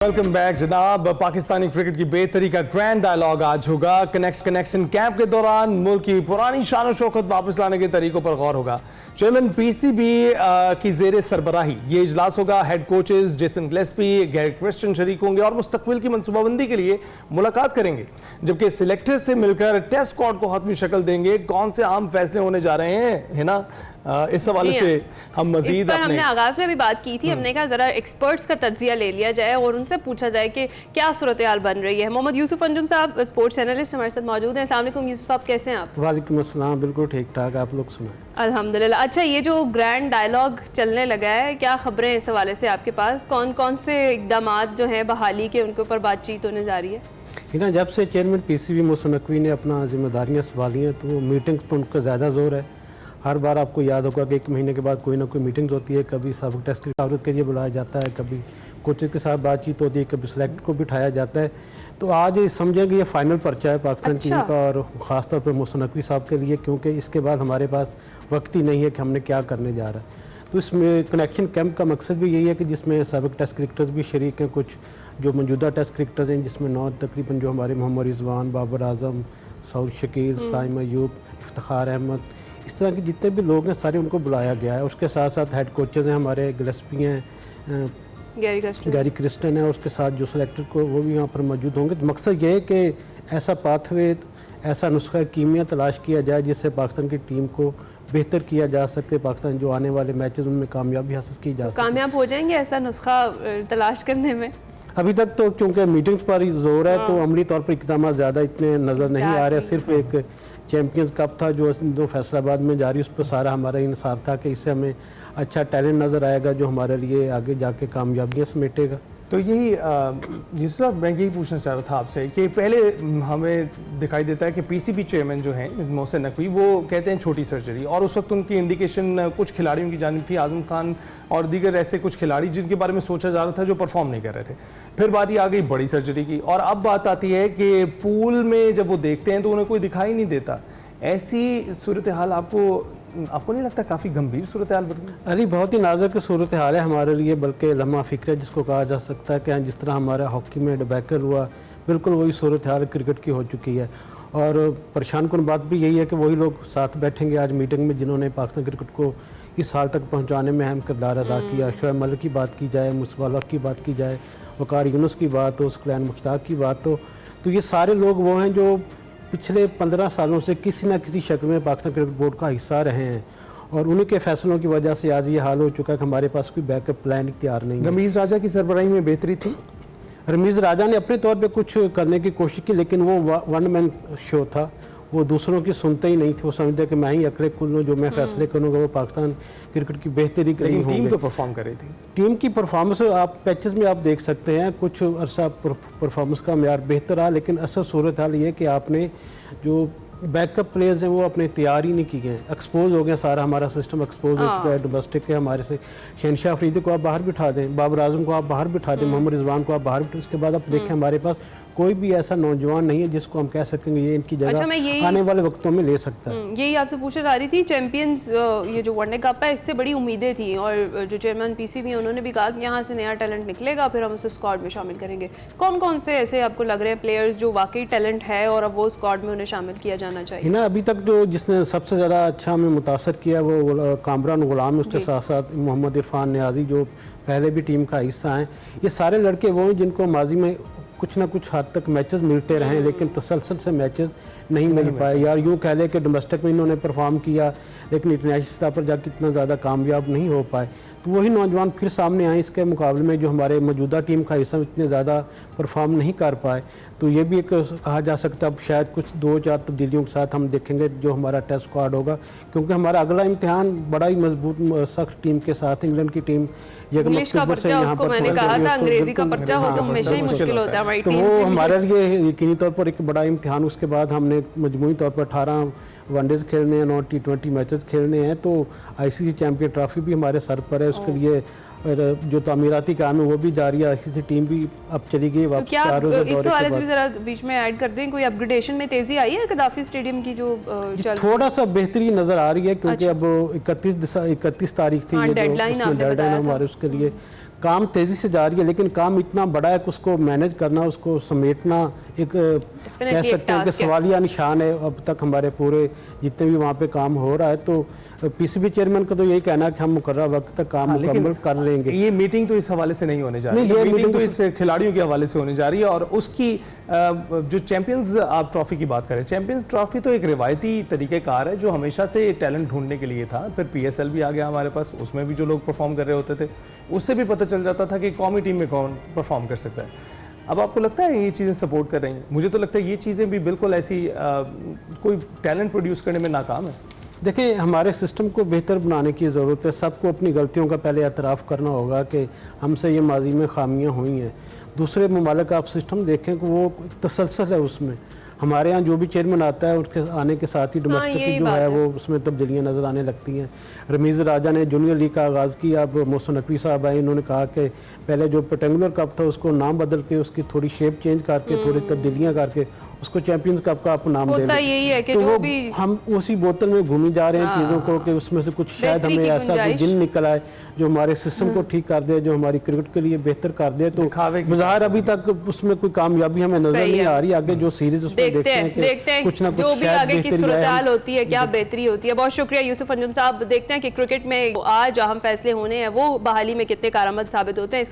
Welcome back जनाब। Pakistani cricket की बेहतरी का ग्रैंड डायलॉग आज होगा। कनेक्शन कैंप के दौरान मुल्क की पुरानी शान और शौकत वापस लाने के तरीकों पर गौर होगा। चेयरमैन पीसीबी की जेर सरबराही ये इजलास होगा। Head coaches Jason Gillespie, Gary Kristen शरीक होंगे और मुस्तकबिल की मनसूबाबंदी के लिए मुलाकात करेंगे, जबकि सिलेक्टर्स से मिलकर टेस्ट स्क्वाड को हतमी शक्ल देंगे। कौन से अहम फैसले होने जा रहे हैं, है ना, इस हवाले से हम मजीद हमने आगाज में भी बात की थी। हमने कहा जरा एक्सपर्ट्स का तज्जिया ले लिया जाए और उनसे पूछा जाए कि क्या सूरत हाल बन रही है। मोहम्मद यूसुफ अंजुम साहब स्पोर्ट्स एनालिस्ट हमारे साथ मौजूद हैं। अस्सलाम वालेकुम यूसुफ, आप कैसे हैं? आप? वालेकुम अस्सलाम, बिल्कुल ठीक ठाक, आप लोग सुनाएं? अल्हम्दुलिल्लाह। अच्छा, ये जो ग्रैंड डायलॉग चलने लगा है, क्या खबरें इस हवाले से आपके पास? कौन कौन से इकदाम जो हैं बहाली के, उनके ऊपर बातचीत होने जा रही है? ना, जब से चेयरमैन पीसीबी मोहसिन नकवी ने अपना जिम्मेदारियाँ संभाली हैं तो मीटिंग्स पर उनका ज़्यादा जोर है। हर बार आपको याद होगा कि 1 महीने के बाद कोई ना कोई मीटिंग्स होती है। कभी सबक टेस्ट की आवरत के लिए बुलाया जाता है, कभी कोचेज के साथ बातचीत होती है, कभी सिलेक्ट को बिठाया जाता है। तो आज समझेंगे ये फाइनल पर्चा है पाकिस्तान टीम का, और ख़ासतौर पर मोहसिन नकवी साहब के लिए, क्योंकि इसके बाद हमारे पास वक्त ही नहीं है कि हमने क्या करने जा रहा है। तो इसमें कनेक्शन कैंप का मकसद भी यही है कि जिसमें सबक टेस्ट क्रिकेटर्स भी शरीक हैं, कुछ जो मौजूदा टेस्ट क्रिकेटर्स हैं जिसमें 9 तकरीबन जो हमारे मोहम्मद रिजवान, बाबर आजम, सऊद शकील, साइम अयूब, इफ्तिखार अहमद, इस तरह के जितने भी लोग हैं सारे उनको बुलाया गया है। उसके साथ साथ हेड कोचेज़ हैं हमारे, गिलेस्पी हैं, गैरी क्रिस्टन है, उसके साथ जो सिलेक्टर को वो भी यहाँ पर मौजूद होंगे। तो मकसद ये है कि ऐसा पाथवे, ऐसा नुस्खा कीमिया तलाश किया जाए जिससे पाकिस्तान की टीम को बेहतर किया जा सके, पाकिस्तान जो आने वाले मैचेस उनमें कामयाबी हासिल की जा सके। कामयाब हो जाएंगे ऐसा नुस्खा तलाश करने में? अभी तक तो क्योंकि मीटिंग्स पर ही जोर है तो अमली तौर पर इकदाम ज़्यादा इतने नज़र नहीं आ रहे। सिर्फ एक चैम्पियंस कप था जो फैसलाबाद में जारी, उस पर सारा हमारा इंसाफ था कि इससे हमें अच्छा टैलेंट नज़र आएगा जो हमारे लिए आगे जाके कामयाबियाँ समेटेगा। तो यही जिसका मैं यही पूछना चाह रहा था आपसे कि पहले हमें दिखाई देता है कि पीसीबी चेयरमैन जो हैं मोहसिन नकवी, वो कहते हैं छोटी सर्जरी, और उस वक्त उनकी इंडिकेशन कुछ खिलाड़ियों की जानिब थी, आजम खान और दीगर ऐसे कुछ खिलाड़ी जिनके बारे में सोचा जा रहा था जो परफॉर्म नहीं कर रहे थे। फिर बात आ गई बड़ी सर्जरी की, और अब बात आती है कि पूल में जब वो देखते हैं तो उन्हें कोई दिखाई नहीं देता। ऐसी सूरत हाल आपको नहीं लगता काफ़ी गंभीर सूरत हाल बन गई? अरे बहुत ही नाजुक सूरत हाल है हमारे लिए, बल्कि लम्हा फिक्र जिसको कहा जा सकता है कि जिस तरह हमारा हॉकी में डिबैकल हुआ, बिल्कुल वही सूरत हाल क्रिकेट की हो चुकी है। और परेशान कुन बात भी यही है कि वही लोग साथ बैठेंगे आज मीटिंग में जिन्होंने पाकिस्तान क्रिकेट को इस साल तक पहुँचाने में अहम किरदार अदा किया। शोएब मलिक की बात की जाए, मुस्तफा की बात की जाए, वकार यूनुस की बात हो, सुकैन मुश्ताक की बात हो, तो ये सारे लोग वो हैं जो पिछले 15 सालों से किसी न किसी शक्ल में पाकिस्तान क्रिकेट बोर्ड का हिस्सा रहे हैं, और उन्हीं के फैसलों की वजह से आज ये हाल हो चुका है कि हमारे पास कोई बैकअप प्लान तैयार नहीं है। रमीज़ राजा की सरबराही में बेहतरी थी। रमीज़ राजा ने अपने तौर पे कुछ करने की कोशिश की, लेकिन वो वन मैन शो था, वो दूसरों की सुनते ही नहीं थे। वो समझते कि मैं ही अकेले कुल जो मैं फैसले करूँगा वो पाकिस्तान क्रिकेट की बेहतरी के लिए टीम तो परफॉर्म कर रही थी। टीम की परफॉर्मेंस आप पैचेस में आप देख सकते हैं, कुछ अरसा परफॉर्मेंस का म्यार बेहतर रहा, लेकिन असल सूरत हाल ये कि आपने जो बैकअप प्लेयर्स हैं वो अपने तैयार ही नहीं किए हैं। एक्सपोज हो गया, सारा हमारा सिस्टम एक्सपोज हो चुका है। डोमेस्टिक के हमारे से शहनशाह अफरीदी को आप बाहर बिठा दें, बाबर आजम को आप बाहर बिठा दें, मोहम्मद रिजवान को आप बाहर बिठा, उसके बाद आप देखें हमारे पास कोई भी ऐसा नौजवान नहीं है जिसको हम कह सकेंगे ये इनकी जगह आने वाले वक्तों में ले सकता है। यही आपसे पूछने जा रही थी। चैंपियंस ये जो वनडे कप है इससे बड़ी उम्मीदें थी, और जो चेयरमैन पीसीबी उन्होंने भी कहा कि यहाँ से नया टैलेंट निकलेगा, फिर हम उसे स्क्वाड में शामिल करेंगे। कौन कौन से ऐसे आपको लग रहे हैं प्लेयर्स जो वाकई टैलेंट है और अब वो स्क्वाड में उन्हें शामिल किया जाना चाहिए? ना, अभी तक जो जिसने सबसे ज़्यादा अच्छा हमें मुतासर किया वो कामरान गुलाम है, उसके साथ साथ मोहम्मद इरफान नियाजी जो पहले भी टीम का हिस्सा हैं। ये सारे लड़के वो हैं जिनको माजी में कुछ ना कुछ हद तक मैचेस मिलते रहे, लेकिन तसलसल से मैचेस नहीं मिल पाए। यार यूँ कह लें कि डोमेस्टिक में इन्होंने परफॉर्म किया, लेकिन इंटरनेशनल स्तर पर जाकर इतना ज़्यादा कामयाब नहीं हो पाए। तो वही नौजवान फिर सामने आए इसके मुकाबले में जो हमारे मौजूदा टीम का हिस्सा इतने ज़्यादा परफॉर्म नहीं कर पाए। तो ये भी एक कहा जा सकता है अब शायद कुछ 2-4 तब्दीलियों के साथ हम देखेंगे जो हमारा टेस्ट स्क्वाड होगा, क्योंकि हमारा अगला इम्तिहान बड़ा ही मजबूत सख्त टीम के साथ इंग्लैंड की टीम इंग्लिश का पर्चा, उसको मैंने कहा था अंग्रेजी का पर्चा हो तो हमेशा ही मुश्किल होता है हमारी टीम। तो वो हमारे लिए यकीनी तौर पर एक बड़ा इम्तिहान। उसके बाद हमने मजमूई तौर पर 18 वनडेज खेलने हैं, 9 T20 मैचेस खेलने हैं, तो आईसीसी चैंपियन ट्रॉफी भी हमारे सर पर है। उसके लिए जो तामीराती काम है वो भी जारी है। आईसीसी टीम भी अब चली गई वापस। क्या इस वाले से भी जरा बीच में ऐड कर दें, कोई अपग्रेडेशन में तेजी आई है कदाफी स्टेडियम की जो थोड़ा सा बेहतरी नजर आ रही है, क्योंकि अब 31 तारीख थी डेडलाइन हमारे उसके लिए काम तेज़ी से जा रही है, लेकिन काम इतना बड़ा है कि उसको मैनेज करना, उसको समेटना एक कह सकते हैं कि सवालिया निशान है अब तक हमारे पूरे जितने भी वहाँ पे काम हो रहा है। तो पीसीबी चेयरमैन का तो यही कहना है कि हम मुकर्रर वक्त तक काम मुकम्मल कर लेंगे। ये मीटिंग तो इस हवाले से नहीं होने जा रही है, ये मीटिंग तो इस खिलाड़ियों के हवाले से होने जा रही है। और उसकी जो चैंपियंस आप ट्रॉफी की बात करें, चैंपियंस ट्रॉफी तो एक रिवायती तरीक़ेकार है जो हमेशा से टैलेंट ढूंढने के लिए था। फिर पीएसएल भी आ गया हमारे पास, उसमें भी जो लोग परफॉर्म कर रहे होते थे उससे भी पता चल जाता था कि कौमी टीम में कौन परफॉर्म कर सकता है। अब आपको लगता है ये चीज़ें सपोर्ट कर रही हैं? मुझे तो लगता है ये चीज़ें भी बिल्कुल ऐसी कोई टैलेंट प्रोड्यूस करने में नाकाम है। देखिए, हमारे सिस्टम को बेहतर बनाने की ज़रूरत है। सबको अपनी गलतियों का पहले एतराफ़ करना होगा कि हमसे ये माजी में खामियां हुई हैं। दूसरे ममालिक आप सिस्टम देखें कि वो तसलसल है, उसमें हमारे यहाँ जो भी चेयरमैन आता है उसके आने के साथ ही डोमेस्टिक जो है वो उसमें तब्दीलियाँ नज़र आने लगती हैं। रमीज़ राजा ने जूनियर लीग का आगाज़ किया। अब मोहसिन नकवी साहब आए, इन्होंने कहा कि पहले जो रेक्टेंगुलर कप था उसको नाम बदल के उसकी थोड़ी शेप चेंज करके थोड़ी तब्दीलियाँ करके उसको चैंपियंस कप का आप नाम दे दें। यही है कि तो जो भी हम उसी बोतल में घूमी जा रहे हैं चीज़ों को कि उसमें से कुछ शायद हमें ऐसा कोई जिन निकल आए जो हमारे सिस्टम को ठीक कर दे, जो हमारी क्रिकेट के लिए बेहतर कर दे। तो बाहर अभी तक उसमें कोई कामयाबी हमें नजर नहीं आ रही। आगे जो सीरीज उसमें देखते हैं कुछ ना कुछ जो भी आगे की सूरत होती है, क्या बेहतरी होती है। बहुत शुक्रिया यूसुफ अंजुम साहब। देखते हैं कि क्रिकेट में आज अहम फैसले होने हैं वो बहाली में कितने कारआमद साबित होते हैं।